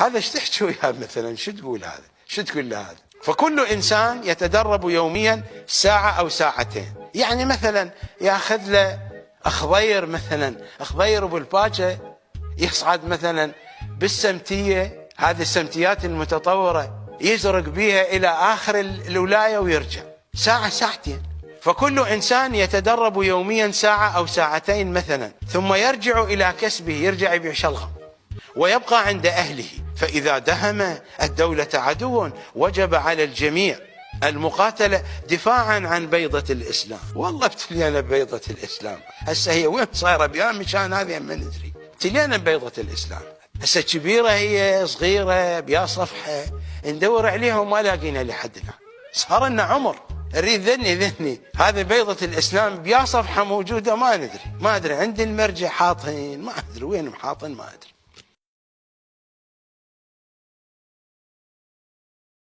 هذا ايش تحكي وياه مثلا؟ شو تقول هذا؟ شو تقول له هذا؟ فكل إنسان يتدرب يوميا ساعة أو ساعتين. يعني مثلا ياخذ له أخضير، مثلا أخضير أبو الباشا يصعد مثلا بالسمتية، هذه السمتيات المتطورة، يزرق بها إلى آخر الولاية ويرجع ساعة ساعتين. فكل إنسان يتدرب يوميا ساعة أو ساعتين مثلا، ثم يرجع إلى كسبه، يرجع يبيع شلغم ويبقى عند أهله. فإذا دهم الدولة عدو وجب على الجميع المقاتلة دفاعا عن بيضة الإسلام. والله ابتلينا ببيضة الإسلام، هسه هي وين صايرة بيان مشان هذه ما ندري. ابتلينا ببيضة الإسلام، هسه كبيرة هي صغيرة بيا صفحة ندور عليها وما لاقينا لحد الآن. صار لنا عمر نريد ذني هذه بيضة الإسلام بيا صفحة موجودة ما ندري، ما أدري عند المرجع حاطين، ما أدري وين محاطين، ما أدري.